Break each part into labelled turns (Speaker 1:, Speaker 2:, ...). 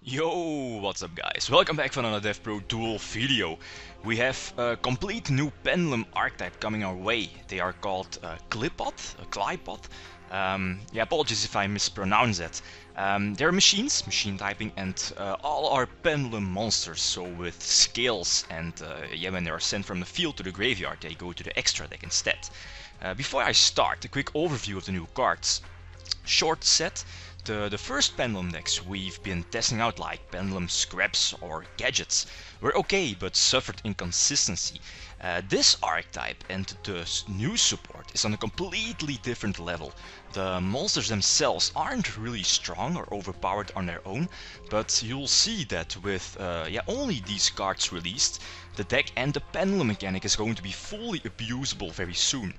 Speaker 1: Yo, what's up guys? Welcome back for another DevPro Duel video. We have a complete new Pendulum archetype coming our way. They are called Qliphoth. Yeah, apologies if I mispronounce that. They're machines, machine typing, and all are Pendulum monsters, so with scales, and yeah, when they are sent from the field to the graveyard, they go to the extra deck instead. Before I start, a quick overview of the new cards. Short set. The first Pendulum decks we've been testing out, like Pendulum Scraps or Gadgets, were okay but suffered inconsistency. This archetype and the new support is on a completely different level. The monsters themselves aren't really strong or overpowered on their own, but you'll see that with only these cards released, the deck and the Pendulum mechanic is going to be fully abusable very soon.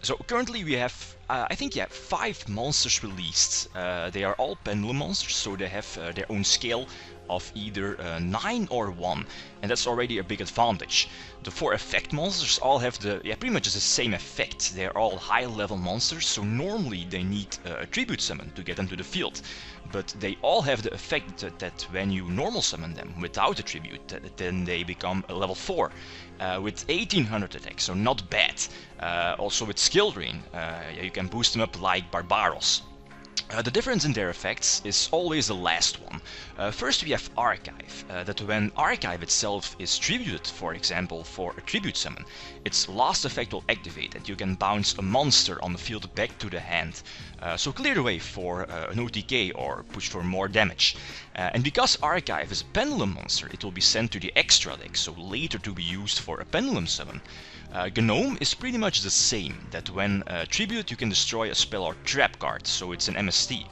Speaker 1: So currently we have, I think, 5 monsters released. They are all Pendulum monsters, so they have their own scale of either 9 or 1, and that's already a big advantage. The 4 effect monsters all have pretty much the same effect. They're all high level monsters, so normally they need a tribute summon to get them to the field. But they all have the effect that when you normal summon them without a tribute, then they become a level 4 with 1800 attack, so not bad. Also with skill drain, you can boost them up like Barbaros. The difference in their effects is always the last one. First we have Archive, that when Archive itself is tributed, for example for a tribute summon, its last effect will activate and you can bounce a monster on the field back to the hand. So clear the way for an OTK or push for more damage. And because Archive is a Pendulum monster, it will be sent to the extra deck, so later to be used for a Pendulum summon. Gnome is pretty much the same, that when tribute you can destroy a spell or trap card, so it's an MST.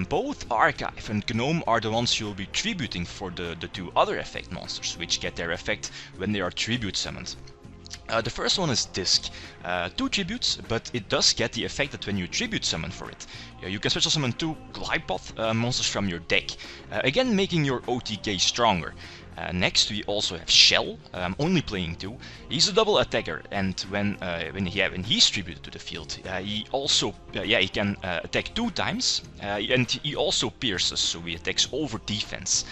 Speaker 1: Both Archive and Gnome are the ones you'll be tributing for the 2 other effect monsters, which get their effect when they are tribute summoned. The first one is Disc. 2 tributes, but it does get the effect that when you tribute summon for it, you can special summon 2 Qliphoth monsters from your deck, again making your OTK stronger. Next we also have Shell, only playing 2. He's a double attacker, and when he's tributed to the field, he also he can attack 2 times, and he also pierces, so he attacks over defense.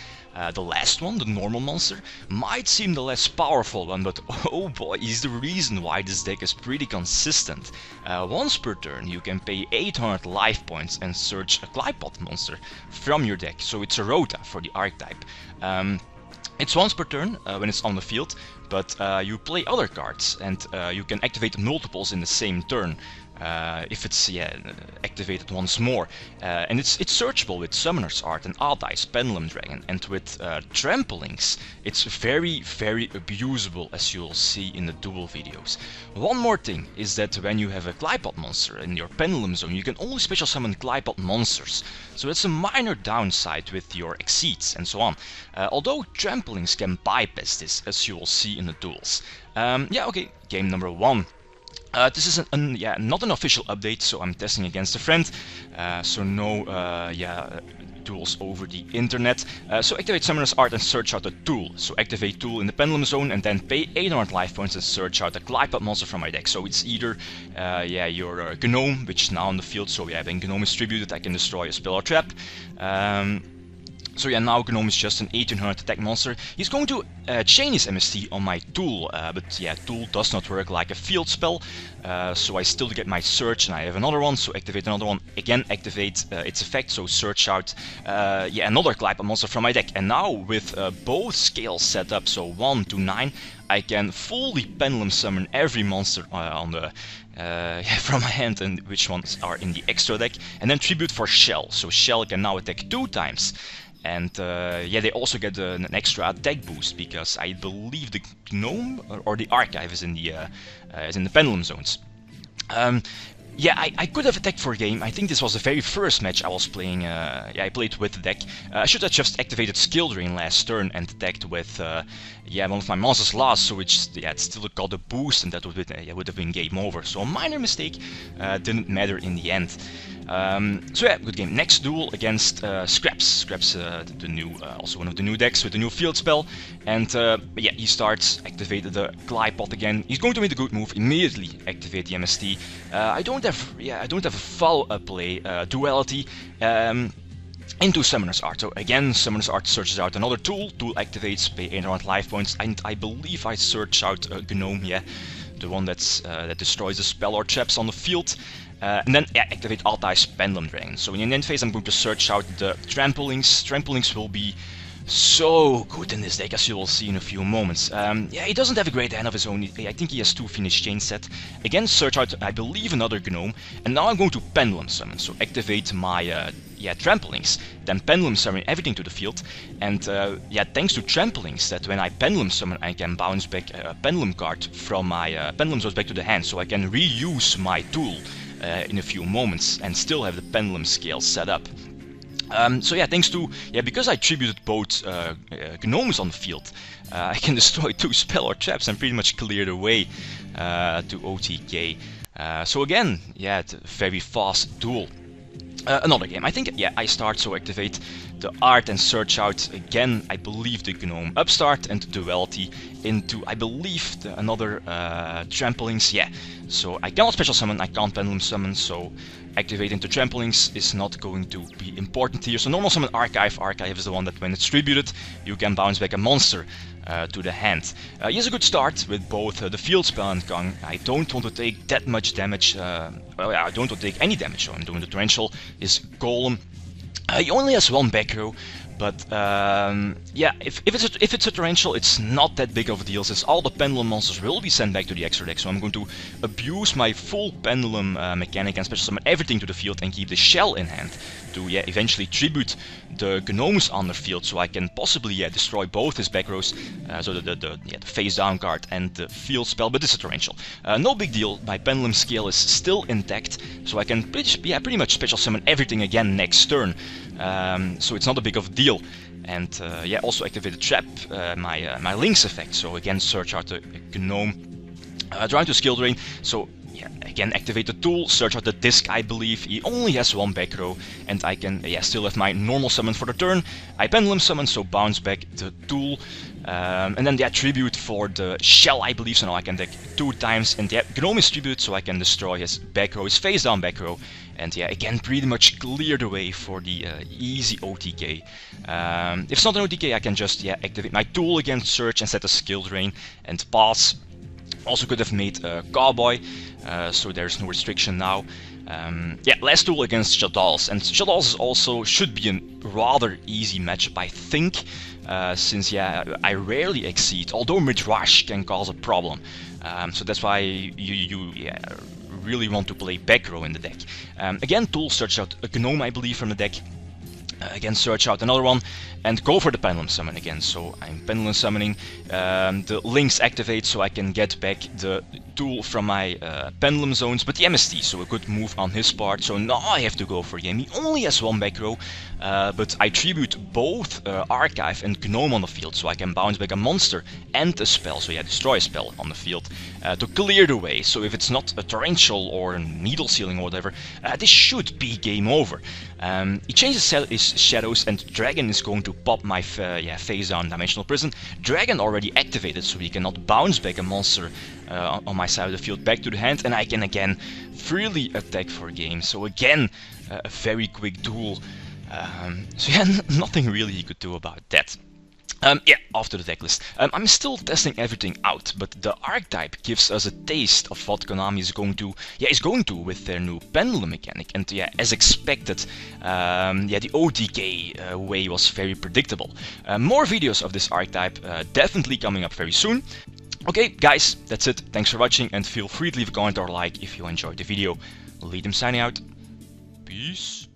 Speaker 1: The last one, the normal monster, might seem the less powerful one, but oh boy, is the reason why this deck is pretty consistent. Once per turn you can pay 800 life points and search a Qliphoth monster from your deck, so it's a Rota for the archetype. It's once per turn when it's on the field, but you play other cards and you can activate multiples in the same turn. If it's activated once more, and it's searchable with Summoner's Art and Archetype, Pendulum Dragon, and with Trampolynx, it's very abusable, as you'll see in the Duel videos. One more thing is that when you have a Qliphoth monster in your Pendulum zone, you can only special summon Qliphoth monsters, so it's a minor downside with your Exceeds and so on. Although Trampolynx can bypass this, as you will see in the duels. Game number 1. This is not an official update, so I'm testing against a friend, so no tools over the internet. So activate Summoner's Art and search out a tool. So activate tool in the Pendulum zone and then pay 800 life points and search out a Qliphoth monster from my deck. So it's either your Gnome, which is now on the field, so when Gnome is tributed I can destroy a spell or trap. So now Gnome is just an 1800 attack monster. He's going to chain his MST on my tool, but tool does not work like a field spell, so I still get my search and I have another one, so activate another one, again activate its effect, so search out another Qliphoth monster from my deck. And now with both scales set up, so 1 to 9, I can fully Pendulum summon every monster on the from my hand, and which ones are in the extra deck, and then tribute for Shell, so Shell can now attack 2 times. And they also get an extra attack boost, because I believe the Gnome or the Archive is in the Pendulum zones. I could have attacked for a game. I think this was the very first match I was playing. I played with the deck. I should have just activated Skill Drain last turn and attacked with one of my monsters last, so it still got a boost, and that would have been game over. So a minor mistake, didn't matter in the end. Good game. Next duel against Scraps. Scraps, the new, also one of the new decks with the new field spell, and he starts activated the Qliphoth again. He's going to make the good move, immediately activate the MST. I don't have a foul play duality. into Summoner's Art. So again, Summoner's Art searches out another tool. Tool activates, pay 800 life points, and I believe I search out a Gnome, yeah, the one that's that destroys the spell or traps on the field. And then activate Archetype's Pendulum Dragon. So in the end phase, I'm going to search out the Trampolynx. Trampolynx will be so good in this deck, as you will see in a few moments. Yeah, he doesn't have a great hand of his own. I think he has 2 Phoenix Chain set. Again, search out, I believe, another Gnome. And now I'm going to Pendulum Summon. So activate my Trampolynx, then Pendulum Summon everything to the field. And yeah, thanks to Trampolynx, that when I Pendulum Summon, I can bounce back a Pendulum card from my Pendulum Zones back to the hand. So I can reuse my tool in a few moments and still have the pendulum scale set up. So yeah, thanks to, because I tributed both Gnomes on the field, I can destroy 2 spell or traps and pretty much clear the way to OTK. So again, yeah, it's a very fast duel. Another game. I think, I start, so activate the art and search out again, I believe, the Gnome Upstart and the Duality into, I believe, another Trampolynx, yeah. So I cannot special summon, I can't Pendulum Summon, so activating the Trampolynx is not going to be important here. So normal summon Archive. Archive is the one that when it's tributed, you can bounce back a monster to the hand. Here's a good start with both the field spell and Kong. I don't want to take that much damage, well, I don't want to take any damage, so I'm doing the Torrential. His Golem, he only has 1 back row, but yeah, if it's a Torrential, it's not that big of a deal, since all the Pendulum monsters will be sent back to the extra deck, so I'm going to abuse my full Pendulum mechanic and special summon everything to the field and keep the shell in hand to eventually tribute the Gnomes on the field, so I can possibly destroy both his back rows, so the face down card and the field spell, but this is a Torrential. No big deal, my Pendulum scale is still intact, so I can pretty much special summon everything again next turn, so it's not a big of a deal. And yeah, also activate the trap, my Lynx effect, so again search out the Gnome, trying to skill drain, so yeah, again activate the tool, search out the disc, I believe, he only has 1 back row, and I can still have my normal summon for the turn. I Pendulum Summon, so bounce back the tool, and then the tribute for the shell, I believe, so now I can deck 2 times, and Gnome is tribute, so I can destroy his back row, his face down back row, and yeah, again pretty much clear the way for the easy OTK. If it's not an OTK, I can just activate my tool again, search and set a skill drain and pass. Also could have made a Cowboy, so there's no restriction now. Yeah, last tool against Shaddolls, and Shaddolls also should be a rather easy matchup, I think, since I rarely exceed, although Midrash can cause a problem, so that's why you really want to play back row in the deck. Again, tool, search out a Gnome, I believe, from the deck. Again, search out another one and go for the Pendulum Summon again. So I'm Pendulum Summoning, the Lynx activates so I can get back the tool from my Pendulum Zones, but the MST, so a good move on his part. So now I have to go for him. He only has 1 back row, but I tribute both Archive and Gnome on the field, so I can bounce back a monster and a spell, so destroy a spell on the field to clear the way. So if it's not a Torrential or a Needle Sealing or whatever, this should be game over. He changes his shadows, and Dragon is going to pop my face down Dimensional Prison. Dragon already activated, so he cannot bounce back a monster on my side of the field back to the hand, and I can again freely attack for game. So again, a very quick duel. So yeah, nothing really he could do about that. Yeah, after the deck list. I'm still testing everything out, but the Archetype gives us a taste of what Konami is going to with their new Pendulum mechanic. And yeah, as expected, the OTK way was very predictable. More videos of this Archetype definitely coming up very soon. Okay, guys, that's it. Thanks for watching, and feel free to leave a comment or like if you enjoyed the video. Lead them signing out. Peace.